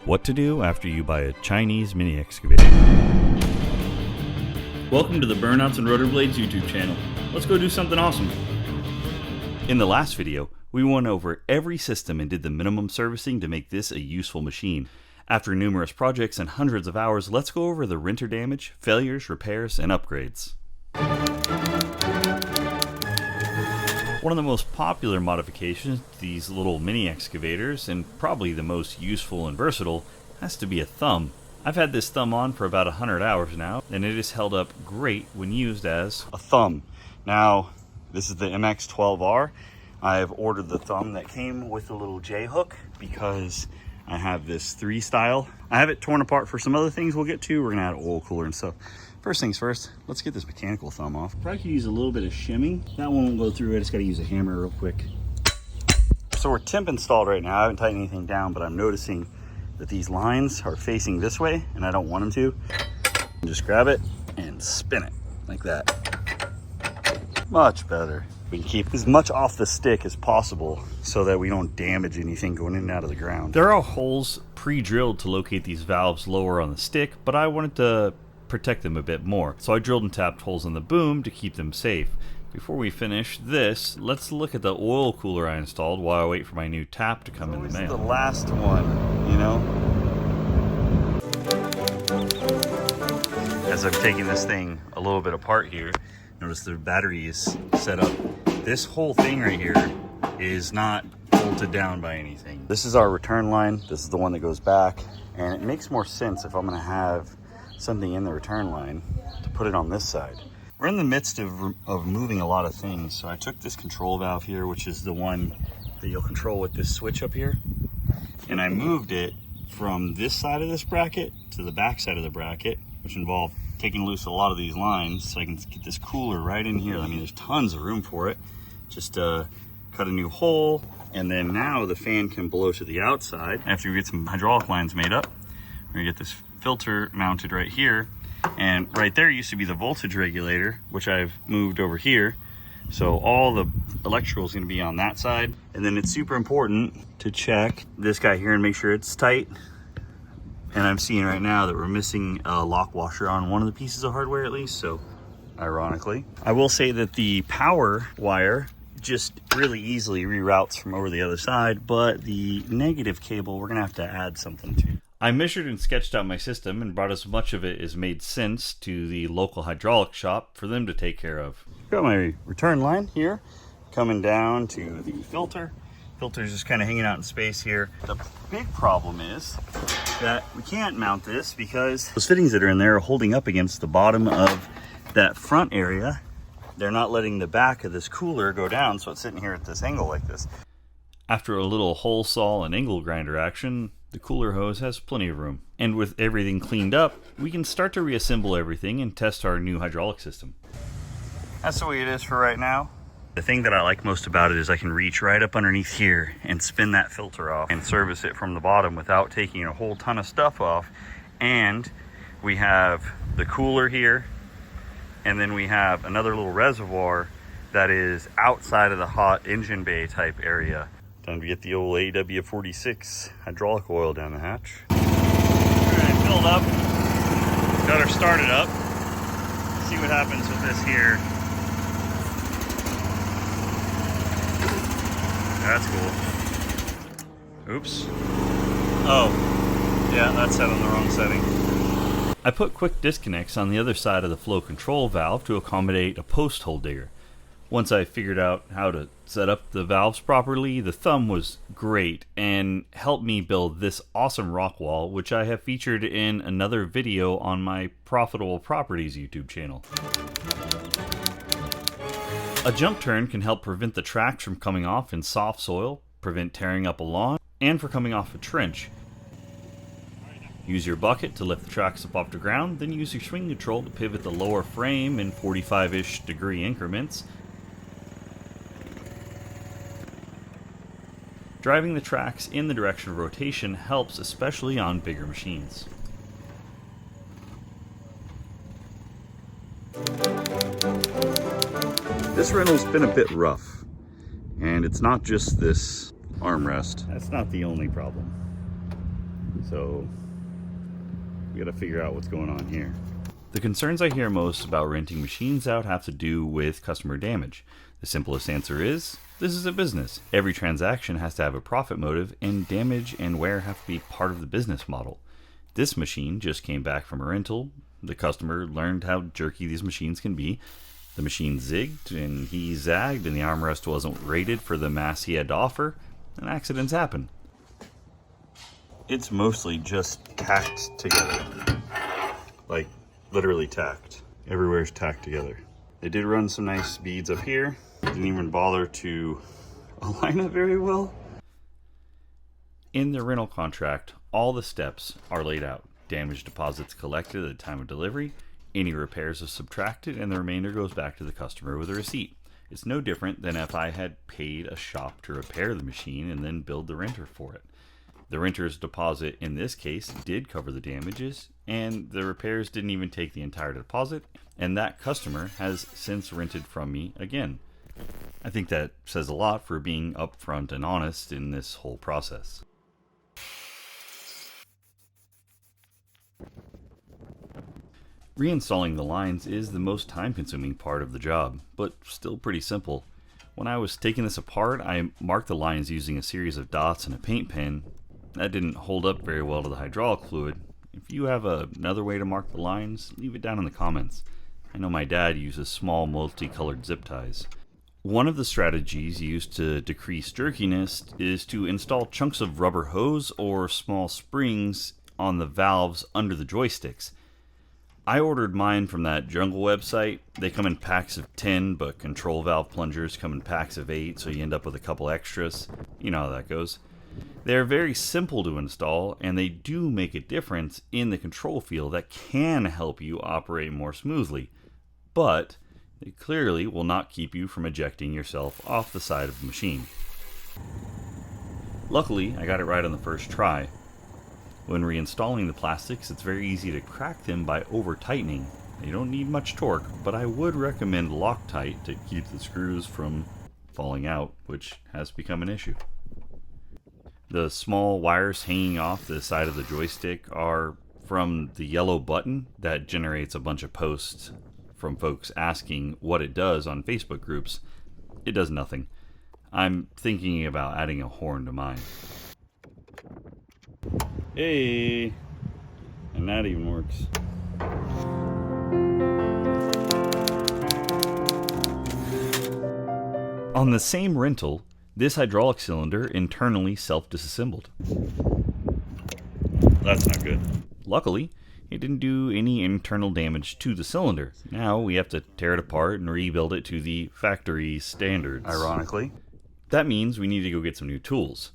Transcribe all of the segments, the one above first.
What to do after you buy a Chinese mini excavator. Welcome to the Burnouts and Rotor Blades YouTube channel. Let's go do something awesome. In the last video, we went over every system and did the minimum servicing to make this a useful machine. After numerous projects and hundreds of hours, let's go over the renter damage, failures, repairs, and upgrades. One of the most popular modifications to these little mini excavators, and probably the most useful and versatile, has to be a thumb. I've had this thumb on for about 100 hours now, and it has held up great when used as a thumb. Now, this is the MX-12R. I've ordered the thumb that came with a little J-hook because I have this 3 style. I have it torn apart for some other things we'll get to. We're gonna add an oil cooler and stuff. First things first, let's get this mechanical thumb off. Probably could use a little bit of shimming. That one won't go through. I just gotta use a hammer real quick. So we're temp installed right now. I haven't tightened anything down, but I'm noticing that these lines are facing this way and I don't want them to. Just grab it and spin it like that. Much better. We can keep as much off the stick as possible so that we don't damage anything going in and out of the ground. There are holes pre-drilled to locate these valves lower on the stick, but I wanted to protect them a bit more. So I drilled and tapped holes in the boom to keep them safe. Before we finish this, let's look at the oil cooler I installed while I wait for my new tap to come in the mail. This is the last one, you know? As I'm taking this thing a little bit apart here, notice the battery is set up. This whole thing right here is not bolted down by anything. This is our return line. This is the one that goes back, and it makes more sense if I'm gonna have something in the return line to put it on this side. We're in the midst of moving a lot of things. So I took this control valve here, which is the one that you'll control with this switch up here. And I moved it from this side of this bracket to the back side of the bracket, which involved taking loose a lot of these lines so I can get this cooler right in here. I mean, there's tons of room for it. Just cut a new hole. And then now the fan can blow to the outside. After we get some hydraulic lines made up, we're gonna get this filter mounted right here, and right there used to be the voltage regulator, which I've moved over here. So all the electrical is going to be on that side. And then it's super important to check this guy here and make sure it's tight. And I'm seeing right now that we're missing a lock washer on one of the pieces of hardware at least, so ironically. I will say that the power wire just really easily reroutes from over the other side, but the negative cable we're gonna have to add something to. I measured and sketched out my system and brought as much of it as made sense to the local hydraulic shop for them to take care of. Got my return line here coming down to the filter. Filter's just kind of hanging out in space here. The big problem is that we can't mount this because those fittings that are in there are holding up against the bottom of that front area. They're not letting the back of this cooler go down, so it's sitting here at this angle like this. After a little hole saw and angle grinder action, the cooler hose has plenty of room. And with everything cleaned up, we can start to reassemble everything and test our new hydraulic system. That's the way it is for right now. The thing that I like most about it is I can reach right up underneath here and spin that filter off and service it from the bottom without taking a whole ton of stuff off. And we have the cooler here, and then we have another little reservoir that is outside of the hot engine bay type area. Time to get the old AW46 hydraulic oil down the hatch. All right, filled up. Got her started up. See what happens with this here. That's cool. Oops. Oh, yeah, that's set on the wrong setting. I put quick disconnects on the other side of the flow control valve to accommodate a post hole digger. Once I figured out how to set up the valves properly, the thumb was great and helped me build this awesome rock wall, which I have featured in another video on my Profitable Properties YouTube channel. A jump turn can help prevent the tracks from coming off in soft soil, prevent tearing up a lawn, and for coming off a trench. Use your bucket to lift the tracks up off the ground, then use your swing control to pivot the lower frame in 45-ish degree increments. Driving the tracks in the direction of rotation helps, especially on bigger machines. This rental's been a bit rough, and it's not just this armrest. That's not the only problem. So we got to figure out what's going on here. The concerns I hear most about renting machines out have to do with customer damage. The simplest answer is, this is a business. Every transaction has to have a profit motive, and damage and wear have to be part of the business model. This machine just came back from a rental. The customer learned how jerky these machines can be. The machine zigged and he zagged, and the armrest wasn't rated for the mass he had to offer, and accidents happen. It's mostly just tacked together. Like, literally tacked. Everywhere's tacked together. They did run some nice beads up here. Didn't even bother to align it very well. In the rental contract, all the steps are laid out. Damage deposits collected at the time of delivery, any repairs are subtracted, and the remainder goes back to the customer with a receipt. It's no different than if I had paid a shop to repair the machine and then billed the renter for it. The renter's deposit in this case did cover the damages, and the repairs didn't even take the entire deposit, and that customer has since rented from me again. I think that says a lot for being upfront and honest in this whole process. Reinstalling the lines is the most time-consuming part of the job, but still pretty simple. When I was taking this apart, I marked the lines using a series of dots and a paint pen. That didn't hold up very well to the hydraulic fluid. If you have another way to mark the lines, leave it down in the comments. I know my dad uses small multicolored zip ties. One of the strategies used to decrease jerkiness is to install chunks of rubber hose or small springs on the valves under the joysticks. I ordered mine from that Jungle website. They come in packs of 10, but control valve plungers come in packs of 8, so you end up with a couple extras. You know how that goes. They're very simple to install, and they do make a difference in the control field that can help you operate more smoothly. But they clearly will not keep you from ejecting yourself off the side of the machine. Luckily, I got it right on the first try. When reinstalling the plastics, it's very easy to crack them by over-tightening. They don't need much torque, but I would recommend Loctite to keep the screws from falling out, which has become an issue. The small wires hanging off the side of the joystick are from the yellow button that generates a bunch of posts from folks asking what it does on Facebook groups. It does nothing. I'm thinking about adding a horn to mine. Hey, and that even works. On the same rental, this hydraulic cylinder internally self-disassembled. That's not good. Luckily, it didn't do any internal damage to the cylinder. Now we have to tear it apart and rebuild it to the factory standards. Ironically. That means we need to go get some new tools.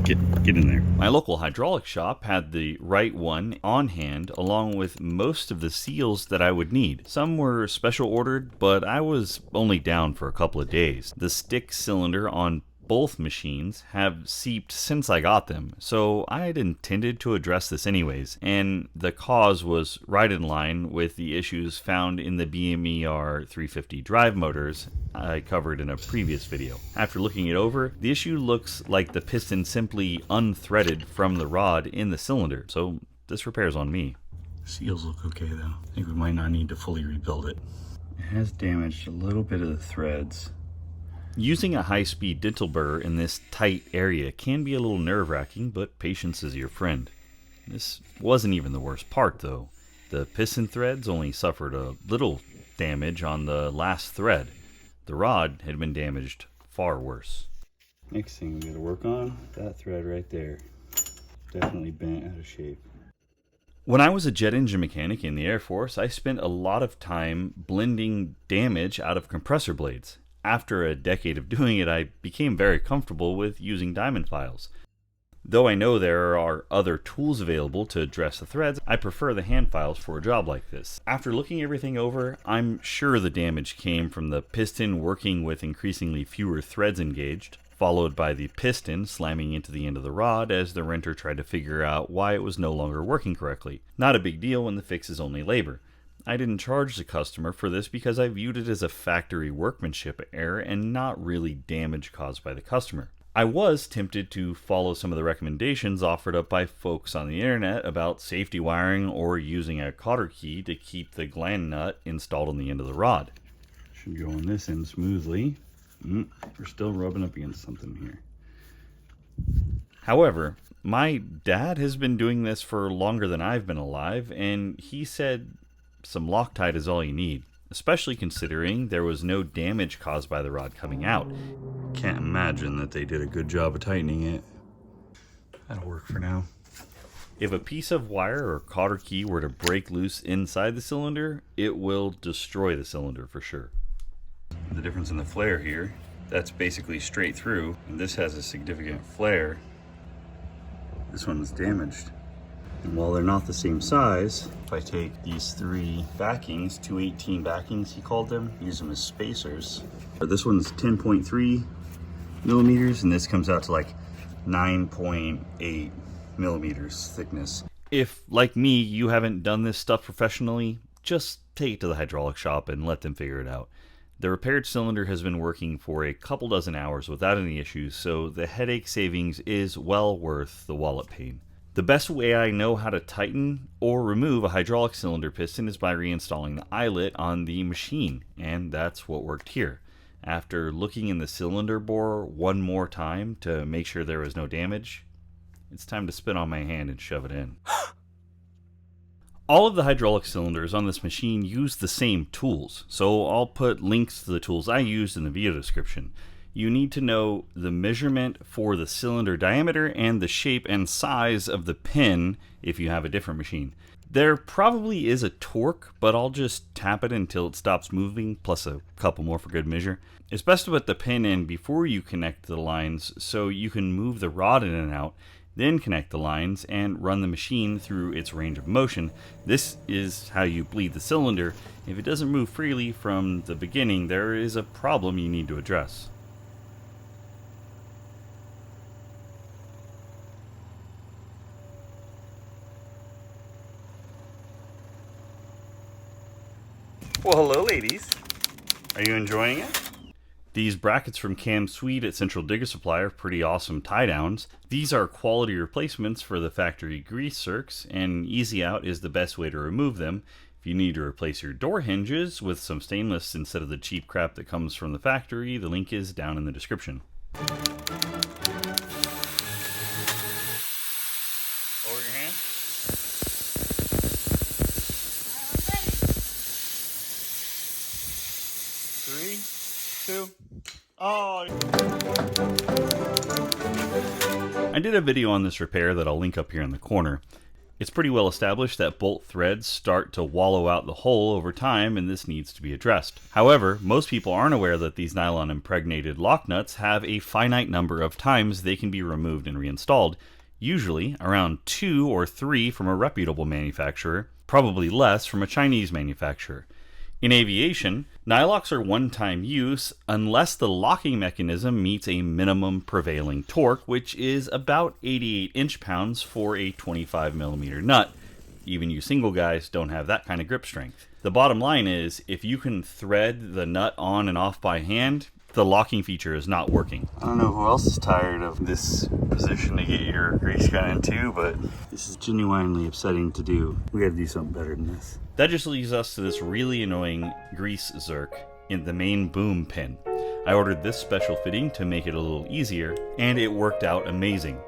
Get in there. My local hydraulic shop had the right one on hand, along with most of the seals that I would need. Some were special ordered, but I was only down for a couple of days. The stick cylinder on both machines have seeped since I got them, so I had intended to address this anyways, and the cause was right in line with the issues found in the BMER 350 drive motors I covered in a previous video. After looking it over, the issue looks like the piston simply unthreaded from the rod in the cylinder, so this repair's on me. Seals look okay though. I think we might not need to fully rebuild it. It has damaged a little bit of the threads. Using a high-speed dental burr in this tight area can be a little nerve-wracking, but patience is your friend. This wasn't even the worst part, though. The piston threads only suffered a little damage on the last thread. The rod had been damaged far worse. Next thing we gotta work on, that thread right there. Definitely bent out of shape. When I was a jet engine mechanic in the Air Force, I spent a lot of time blending damage out of compressor blades. After a decade of doing it, I became very comfortable with using diamond files. Though I know there are other tools available to address the threads, I prefer the hand files for a job like this. After looking everything over, I'm sure the damage came from the piston working with increasingly fewer threads engaged, followed by the piston slamming into the end of the rod as the renter tried to figure out why it was no longer working correctly. Not a big deal when the fix is only labor. I didn't charge the customer for this because I viewed it as a factory workmanship error and not really damage caused by the customer. I was tempted to follow some of the recommendations offered up by folks on the internet about safety wiring or using a cotter key to keep the gland nut installed on the end of the rod. Should go on this end smoothly. We're still rubbing up against something here. However, my dad has been doing this for longer than I've been alive, and he said some Loctite is all you need, especially considering there was no damage caused by the rod coming out. Can't imagine that they did a good job of tightening it. That'll work for now. If a piece of wire or cotter key were to break loose inside the cylinder, it will destroy the cylinder for sure. The difference in the flare here, that's basically straight through, and this has a significant flare. This one is damaged. And while they're not the same size, if I take these three backings, 218 backings he called them, use them as spacers. This one's 10.3 millimeters, and this comes out to like 9.8 millimeters thickness. If, like me, you haven't done this stuff professionally, just take it to the hydraulic shop and let them figure it out. The repaired cylinder has been working for a couple dozen hours without any issues, so the headache savings is well worth the wallet pain. The best way I know how to tighten or remove a hydraulic cylinder piston is by reinstalling the eyelet on the machine, and that's what worked here. After looking in the cylinder bore one more time to make sure there was no damage, it's time to spit on my hand and shove it in. All of the hydraulic cylinders on this machine use the same tools, so I'll put links to the tools I used in the video description. You need to know the measurement for the cylinder diameter and the shape and size of the pin if you have a different machine. There probably is a torque, but I'll just tap it until it stops moving, plus a couple more for good measure. It's best to put the pin in before you connect the lines so you can move the rod in and out, then connect the lines and run the machine through its range of motion. This is how you bleed the cylinder. If it doesn't move freely from the beginning, there is a problem you need to address. Well, hello ladies. Are you enjoying it? These brackets from Cam Swede at Central Digger Supply are pretty awesome tie downs. These are quality replacements for the factory grease zerks, and easy out is the best way to remove them. If you need to replace your door hinges with some stainless instead of the cheap crap that comes from the factory, the link is down in the description. Lower your hand. 3, 2. Oh. I did a video on this repair that I'll link up here in the corner. It's pretty well established that bolt threads start to wallow out the hole over time, and this needs to be addressed. However, most people aren't aware that these nylon impregnated lock nuts have a finite number of times they can be removed and reinstalled, usually around 2 or 3 from a reputable manufacturer, probably less from a Chinese manufacturer. In aviation, nylocks are one-time use unless the locking mechanism meets a minimum prevailing torque, which is about 88 inch-pounds for a 25mm nut. Even you single guys don't have that kind of grip strength. The bottom line is, if you can thread the nut on and off by hand, the locking feature is not working. I don't know who else is tired of this position to get your grease gun into, but this is genuinely upsetting to do. We gotta do something better than this. That just leads us to this really annoying grease zerk in the main boom pin. I ordered this special fitting to make it a little easier, and it worked out amazing.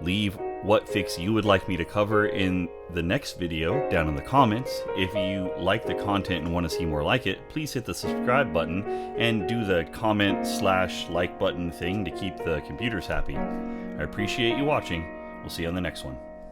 Leave what fix you would like me to cover in the next video down in the comments. If you like the content and want to see more like it, please hit the subscribe button and do the comment/like button thing to keep the computers happy. I appreciate you watching. We'll see you on the next one.